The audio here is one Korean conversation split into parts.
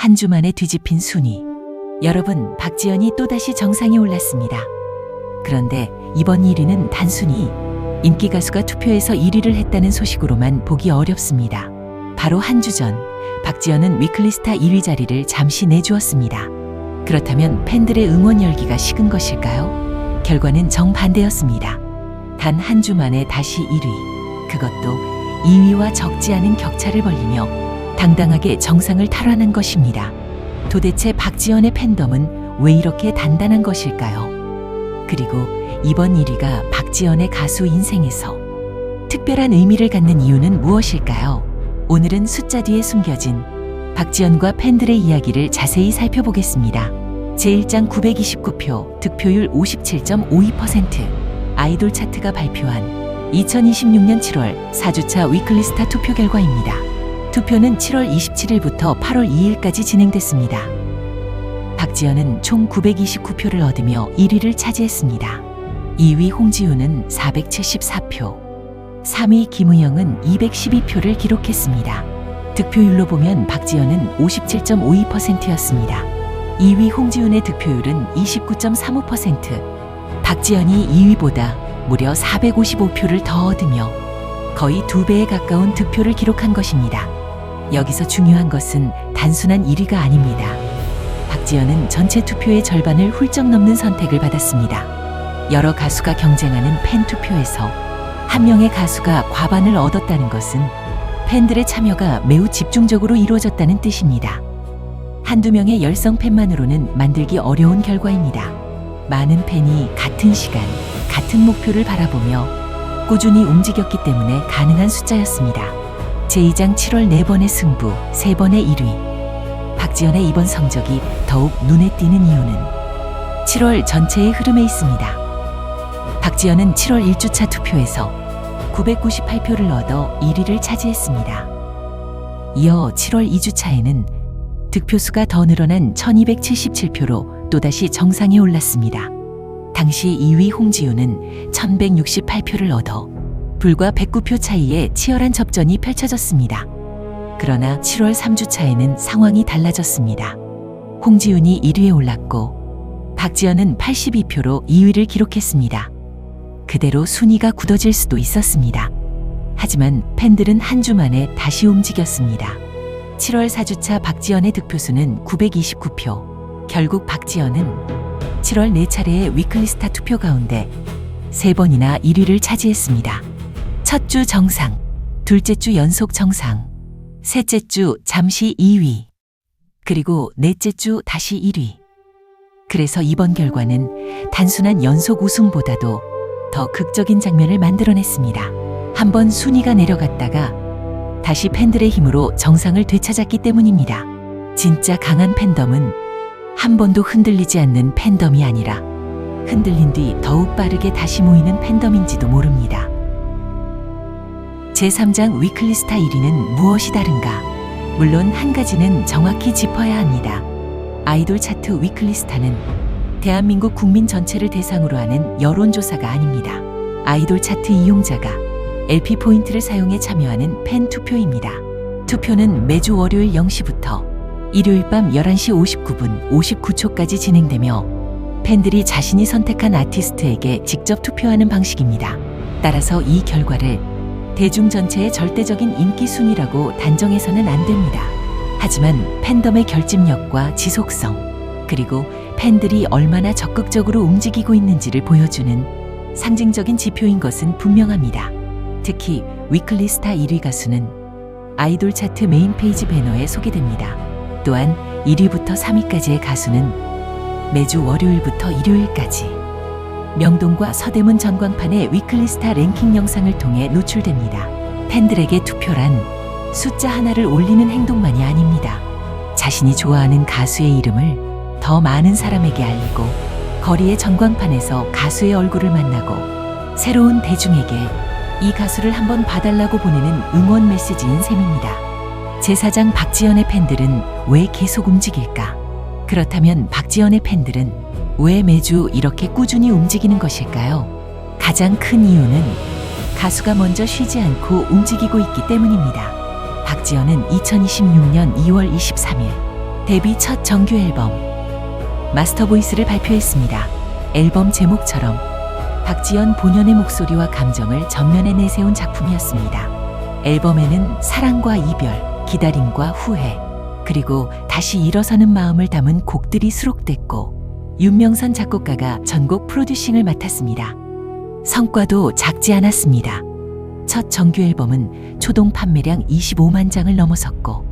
한 주 만에 뒤집힌 순위. 여러분, 박지연이 또다시 정상에 올랐습니다. 그런데 이번 1위는 단순히 인기 가수가 투표에서 1위를 했다는 소식으로만 보기 어렵습니다. 바로 한 주 전, 박지연은 위클리스타 1위 자리를 잠시 내주었습니다. 그렇다면 팬들의 응원 열기가 식은 것일까요? 결과는 정반대였습니다. 단 한 주 만에 다시 1위. 그것도 2위와 적지 않은 격차를 벌리며 당당하게 정상을 탈환한 것입니다. 도대체 박지연의 팬덤은 왜 이렇게 단단한 것일까요? 그리고 이번 1위가 박지연의 가수 인생에서 특별한 의미를 갖는 이유는 무엇일까요? 오늘은 숫자 뒤에 숨겨진 박지연과 팬들의 이야기를 자세히 살펴보겠습니다. 제1장 929표, 득표율 57.52%. 아이돌 차트가 발표한 2026년 7월 4주차 위클리스타 투표 결과입니다. 투표는 7월 27일부터 8월 2일까지 진행됐습니다. 박지연은 총 929표를 얻으며 1위를 차지했습니다. 2위 홍지윤은 474표, 3위 김의영은 212표를 기록했습니다. 득표율로 보면 박지연은 57.52%였습니다. 2위 홍지윤의 득표율은 29.35%, 박지연이 2위보다 무려 455표를 더 얻으며 거의 2배에 가까운 득표를 기록한 것입니다. 여기서 중요한 것은 단순한 1위가 아닙니다. 박지연은 전체 투표의 절반을 훌쩍 넘는 선택을 받았습니다. 여러 가수가 경쟁하는 팬 투표에서 한 명의 가수가 과반을 얻었다는 것은 팬들의 참여가 매우 집중적으로 이루어졌다는 뜻입니다. 한두 명의 열성 팬만으로는 만들기 어려운 결과입니다. 많은 팬이 같은 시간, 같은 목표를 바라보며 꾸준히 움직였기 때문에 가능한 숫자였습니다. 제2장 7월 4번의 승부, 3번의 1위. 박지연의 이번 성적이 더욱 눈에 띄는 이유는 7월 전체의 흐름에 있습니다. 박지연은 7월 1주차 투표에서 998표를 얻어 1위를 차지했습니다. 이어 7월 2주차에는 득표수가 더 늘어난 1277표로 또다시 정상에 올랐습니다. 당시 2위 홍지윤은 1168표를 얻어 불과 109표 차이에 치열한 접전이 펼쳐졌습니다. 그러나 7월 3주차에는 상황이 달라졌습니다. 홍지윤이 1위에 올랐고 박지연은 82표로 2위를 기록했습니다. 그대로 순위가 굳어질 수도 있었습니다. 하지만 팬들은 한 주 만에 다시 움직였습니다. 7월 4주차 박지연의 득표수는 929표. 결국 박지연은 7월 4차례의 위클리스타 투표 가운데 3번이나 1위를 차지했습니다. 첫 주 정상, 둘째 주 연속 정상, 셋째 주 잠시 2위, 그리고 넷째 주 다시 1위. 그래서 이번 결과는 단순한 연속 우승보다도 더 극적인 장면을 만들어냈습니다. 한번 순위가 내려갔다가 다시 팬들의 힘으로 정상을 되찾았기 때문입니다. 진짜 강한 팬덤은 한 번도 흔들리지 않는 팬덤이 아니라 흔들린 뒤 더욱 빠르게 다시 모이는 팬덤인지도 모릅니다. 제3장 위클리스타 1위는 무엇이 다른가? 물론 한 가지는 정확히 짚어야 합니다. 아이돌 차트 위클리스타는 대한민국 국민 전체를 대상으로 하는 여론조사가 아닙니다. 아이돌 차트 이용자가 LP 포인트를 사용해 참여하는 팬 투표입니다. 투표는 매주 월요일 0시부터 일요일 밤 11시 59분 59초까지 진행되며 팬들이 자신이 선택한 아티스트에게 직접 투표하는 방식입니다. 따라서 이 결과를 대중 전체의 절대적인 인기 순위라고 단정해서는 안 됩니다. 하지만 팬덤의 결집력과 지속성, 그리고 팬들이 얼마나 적극적으로 움직이고 있는지를 보여주는 상징적인 지표인 것은 분명합니다. 특히 위클리스타 1위 가수는 아이돌 차트 메인 페이지 배너에 소개됩니다. 또한 1위부터 3위까지의 가수는 매주 월요일부터 일요일까지 명동과 서대문 전광판의 위클리스타 랭킹 영상을 통해 노출됩니다. 팬들에게 투표란 숫자 하나를 올리는 행동만이 아닙니다. 자신이 좋아하는 가수의 이름을 더 많은 사람에게 알리고 거리의 전광판에서 가수의 얼굴을 만나고 새로운 대중에게 이 가수를 한번 봐달라고 보내는 응원 메시지인 셈입니다. 제4장 박지연의 팬들은 왜 계속 움직일까? 그렇다면 박지연의 팬들은 왜 매주 이렇게 꾸준히 움직이는 것일까요? 가장 큰 이유는 가수가 먼저 쉬지 않고 움직이고 있기 때문입니다. 박지연은 2026년 2월 23일 데뷔 첫 정규 앨범 마스터 보이스를 발표했습니다. 앨범 제목처럼 박지연 본연의 목소리와 감정을 전면에 내세운 작품이었습니다. 앨범에는 사랑과 이별, 기다림과 후회, 그리고 다시 일어서는 마음을 담은 곡들이 수록됐고 윤명선 작곡가가 전곡 프로듀싱을 맡았습니다. 성과도 작지 않았습니다. 첫 정규 앨범은 초동 판매량 25만 장을 넘어섰고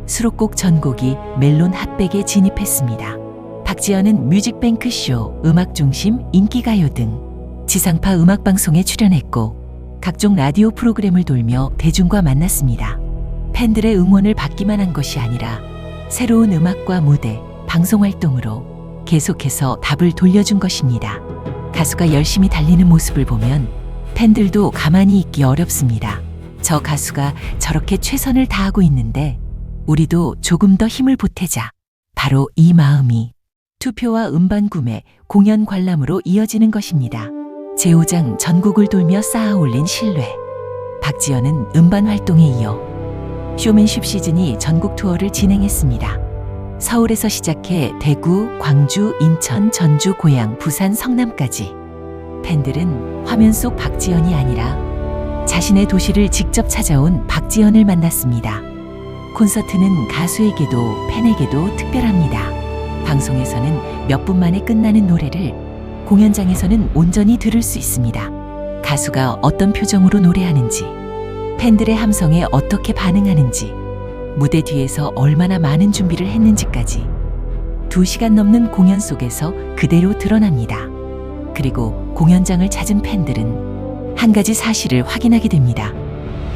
수록곡 전곡이 멜론 핫백에 진입했습니다. 박지연은 뮤직뱅크 쇼, 음악중심, 인기가요 등 지상파 음악방송에 출연했고 각종 라디오 프로그램을 돌며 대중과 만났습니다. 팬들의 응원을 받기만 한 것이 아니라 새로운 음악과 무대, 방송활동으로 계속해서 답을 돌려준 것입니다. 가수가 열심히 달리는 모습을 보면 팬들도 가만히 있기 어렵습니다. 저 가수가 저렇게 최선을 다하고 있는데 우리도 조금 더 힘을 보태자. 바로 이 마음이 투표와 음반 구매, 공연 관람으로 이어지는 것입니다. 제5장 전국을 돌며 쌓아 올린 신뢰. 박지연은 음반 활동에 이어 쇼맨십 시즌이 전국 투어를 진행했습니다. 서울에서 시작해 대구, 광주, 인천, 전주, 고양, 부산, 성남까지 팬들은 화면 속 박지연이 아니라 자신의 도시를 직접 찾아온 박지연을 만났습니다. 콘서트는 가수에게도 팬에게도 특별합니다. 방송에서는 몇 분 만에 끝나는 노래를 공연장에서는 온전히 들을 수 있습니다. 가수가 어떤 표정으로 노래하는지, 팬들의 함성에 어떻게 반응하는지, 무대 뒤에서 얼마나 많은 준비를 했는지까지 2시간 넘는 공연 속에서 그대로 드러납니다. 그리고 공연장을 찾은 팬들은 한 가지 사실을 확인하게 됩니다.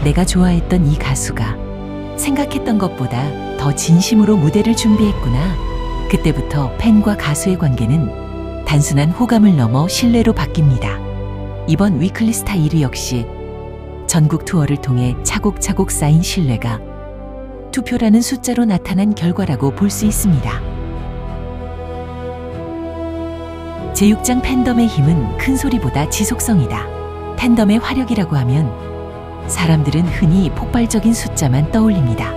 내가 좋아했던 이 가수가 생각했던 것보다 더 진심으로 무대를 준비했구나. 그때부터 팬과 가수의 관계는 단순한 호감을 넘어 신뢰로 바뀝니다. 이번 위클리 스타 1위 역시 전국 투어를 통해 차곡차곡 쌓인 신뢰가 투표라는 숫자로 나타난 결과라고 볼 수 있습니다. 제6장 팬덤의 힘은 큰 소리보다 지속성이다. 팬덤의 화력이라고 하면 사람들은 흔히 폭발적인 숫자만 떠올립니다.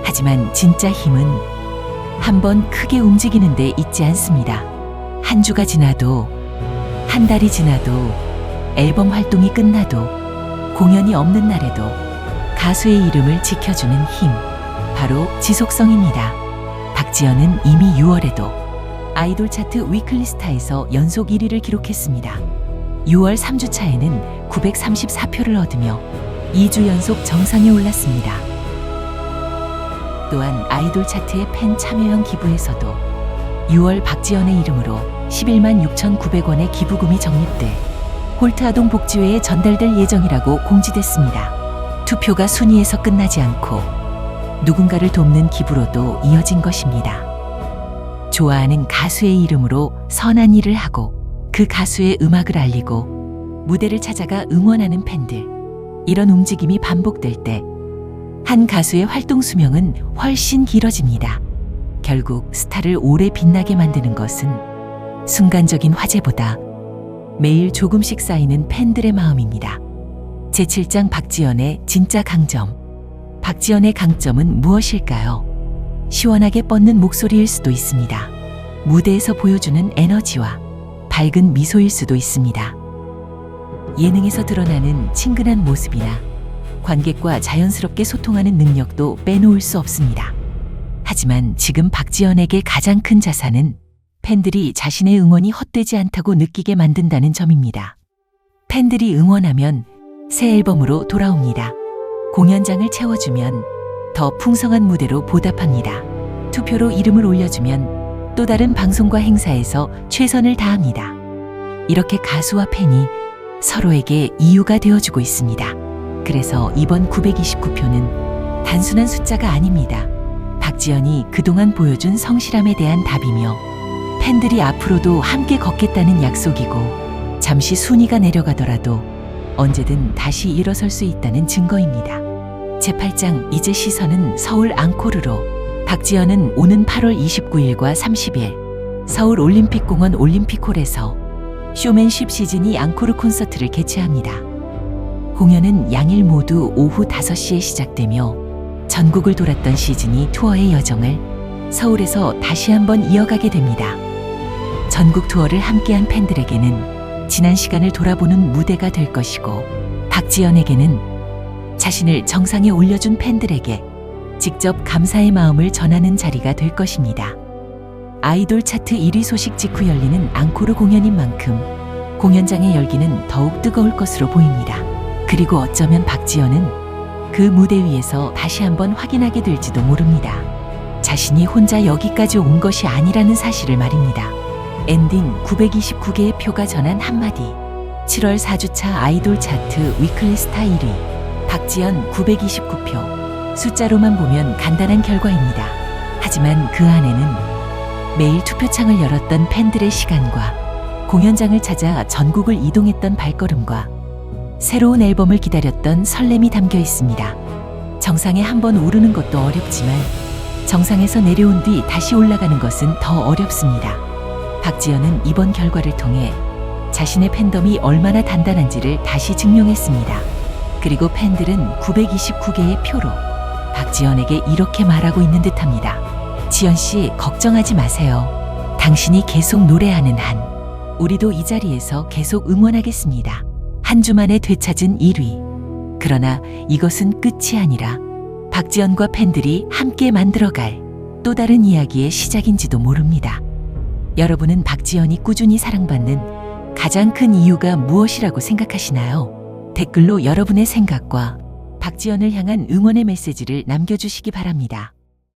하지만 진짜 힘은 한번 크게 움직이는 데 있지 않습니다. 한 주가 지나도, 한 달이 지나도, 앨범 활동이 끝나도, 공연이 없는 날에도 가수의 이름을 지켜주는 힘, 바로 지속성입니다. 박지연은 이미 6월에도 아이돌 차트 위클리 스타에서 연속 1위를 기록했습니다. 6월 3주차에는 934표를 얻으며 2주 연속 정상에 올랐습니다. 또한 아이돌 차트의 팬 참여형 기부에서도 6월 박지연의 이름으로 11만 6,900원의 기부금이 적립돼 홀트아동 복지회에 전달될 예정이라고 공지됐습니다. 투표가 순위에서 끝나지 않고 누군가를 돕는 기부로도 이어진 것입니다. 좋아하는 가수의 이름으로 선한 일을 하고 그 가수의 음악을 알리고 무대를 찾아가 응원하는 팬들. 이런 움직임이 반복될 때 한 가수의 활동 수명은 훨씬 길어집니다. 결국 스타를 오래 빛나게 만드는 것은 순간적인 화제보다 매일 조금씩 쌓이는 팬들의 마음입니다. 제7장 박지연의 진짜 강점. 박지연의 강점은 무엇일까요? 시원하게 뻗는 목소리일 수도 있습니다. 무대에서 보여주는 에너지와 밝은 미소일 수도 있습니다. 예능에서 드러나는 친근한 모습이나 관객과 자연스럽게 소통하는 능력도 빼놓을 수 없습니다. 하지만 지금 박지연에게 가장 큰 자산은 팬들이 자신의 응원이 헛되지 않다고 느끼게 만든다는 점입니다. 팬들이 응원하면 새 앨범으로 돌아옵니다. 공연장을 채워주면 더 풍성한 무대로 보답합니다. 투표로 이름을 올려주면 또 다른 방송과 행사에서 최선을 다합니다. 이렇게 가수와 팬이 서로에게 이유가 되어주고 있습니다. 그래서 이번 929표는 단순한 숫자가 아닙니다. 박지연이 그동안 보여준 성실함에 대한 답이며 팬들이 앞으로도 함께 걷겠다는 약속이고 잠시 순위가 내려가더라도 언제든 다시 일어설 수 있다는 증거입니다. 제8장 이제 시선은 서울 앙코르로. 박지연은 오는 8월 29일과 30일 서울 올림픽공원 올림픽홀에서 쇼맨십 시즌이 앙코르 콘서트를 개최합니다. 공연은 양일 모두 오후 5시에 시작되며 전국을 돌았던 시즌이 투어의 여정을 서울에서 다시 한번 이어가게 됩니다. 전국 투어를 함께한 팬들에게는 지난 시간을 돌아보는 무대가 될 것이고, 박지연에게는 자신을 정상에 올려준 팬들에게 직접 감사의 마음을 전하는 자리가 될 것입니다. 아이돌 차트 1위 소식 직후 열리는 앙코르 공연인 만큼 공연장의 열기는 더욱 뜨거울 것으로 보입니다. 그리고 어쩌면 박지연은 그 무대 위에서 다시 한번 확인하게 될지도 모릅니다. 자신이 혼자 여기까지 온 것이 아니라는 사실을 말입니다. 엔딩 929개의 표가 전한 한마디. 7월 4주차 아이돌 차트 위클리 스타 1위 박지연 929표. 숫자로만 보면 간단한 결과입니다. 하지만 그 안에는 매일 투표창을 열었던 팬들의 시간과 공연장을 찾아 전국을 이동했던 발걸음과 새로운 앨범을 기다렸던 설렘이 담겨 있습니다. 정상에 한번 오르는 것도 어렵지만 정상에서 내려온 뒤 다시 올라가는 것은 더 어렵습니다. 박지연은 이번 결과를 통해 자신의 팬덤이 얼마나 단단한지를 다시 증명했습니다. 그리고 팬들은 929개의 표로 박지연에게 이렇게 말하고 있는 듯합니다. 지연 씨, 걱정하지 마세요. 당신이 계속 노래하는 한 우리도 이 자리에서 계속 응원하겠습니다. 한 주 만에 되찾은 1위. 그러나 이것은 끝이 아니라 박지연과 팬들이 함께 만들어갈 또 다른 이야기의 시작인지도 모릅니다. 여러분은 박지연이 꾸준히 사랑받는 가장 큰 이유가 무엇이라고 생각하시나요? 댓글로 여러분의 생각과 박지연을 향한 응원의 메시지를 남겨주시기 바랍니다.